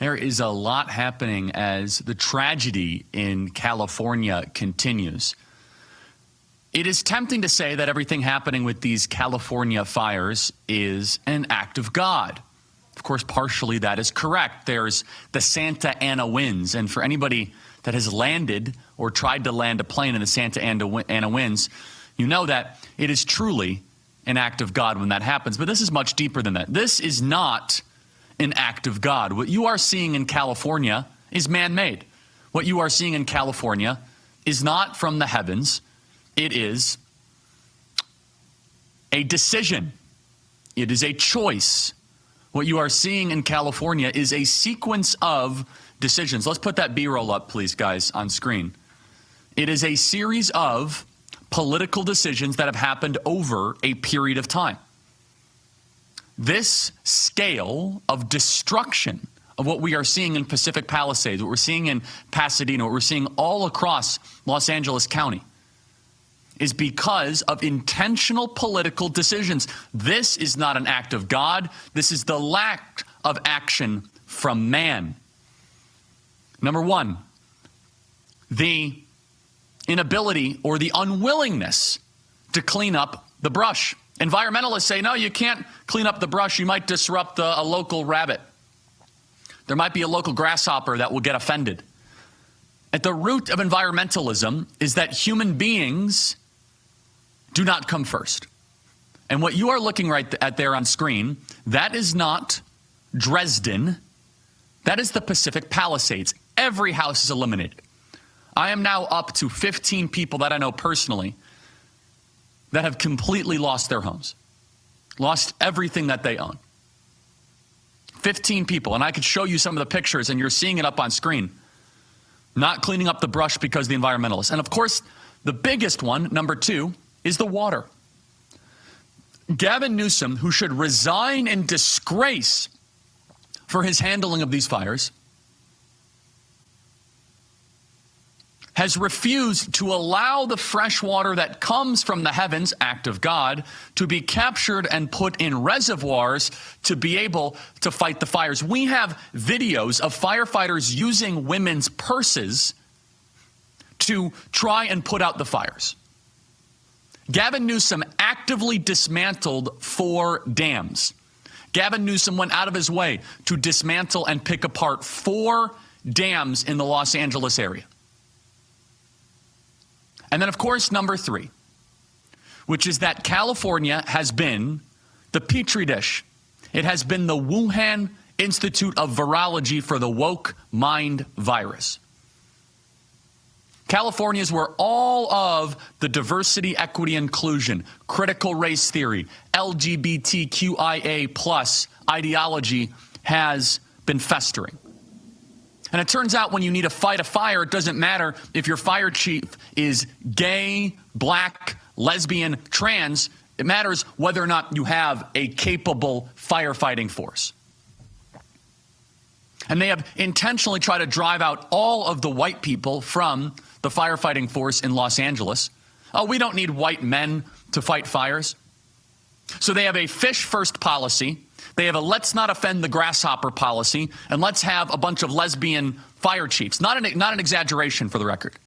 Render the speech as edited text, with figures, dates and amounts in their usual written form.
There is a lot happening as the tragedy in California continues. It is tempting to say that everything happening with these California fires is an act of God. Of course, partially that is correct. There's the Santa Ana winds. And for anybody that has landed or tried to land a plane in the Santa Ana winds, you know that it is truly an act of God when that happens. But this is much deeper than that. This is not an act of God. What you are seeing in California is man-made. What you are seeing in California is not from the heavens. It is a decision. It is a choice. What you are seeing in California is a sequence of decisions. Let's put that B-roll up, please, guys, on screen. It is a series of political decisions that have happened over a period of time. This scale of destruction of what we are seeing in Pacific Palisades, what we're seeing in Pasadena, what we're seeing all across Los Angeles County, is because of intentional political decisions. This is not an act of God. This is the lack of action from man. Number one, the inability or the unwillingness to clean up the brush. Environmentalists say, no, you can't clean up the brush. You might disrupt a local rabbit. There might be a local grasshopper that will get offended. At the root of environmentalism is that human beings do not come first. And what you are looking right at there on screen, that is not Dresden. That is the Pacific Palisades. Every house is eliminated. I am now up to 15 people that I know personally that have completely lost their homes, lost everything that they own. 15 people, and I could show you some of the pictures, and you're seeing it up on screen. Not cleaning up the brush because of the environmentalists. And of course, the biggest one, number two, is the water. Gavin Newsom, who should resign in disgrace for his handling of these fires, has refused to allow the fresh water that comes from the heavens, act of God, to be captured and put in reservoirs to be able to fight the fires. We have videos of firefighters using women's purses to try and put out the fires. Gavin Newsom actively dismantled 4 dams. Gavin Newsom went out of his way to dismantle and pick apart 4 dams in the Los Angeles area. And then, of course, number 3, which is that California has been the petri dish. It has been the Wuhan Institute of Virology for the woke mind virus. California is where all of the diversity, equity, inclusion, critical race theory, LGBTQIA plus ideology has been festering. And it turns out when you need to fight a fire, it doesn't matter if your fire chief is gay, black, lesbian, trans. It matters whether or not you have a capable firefighting force. And they have intentionally tried to drive out all of the white people from the firefighting force in Los Angeles. Oh, we don't need white men to fight fires. So they have a fish first policy. They have a let's not offend the grasshopper policy, and let's have a bunch of lesbian fire chiefs. Not an exaggeration, for the record.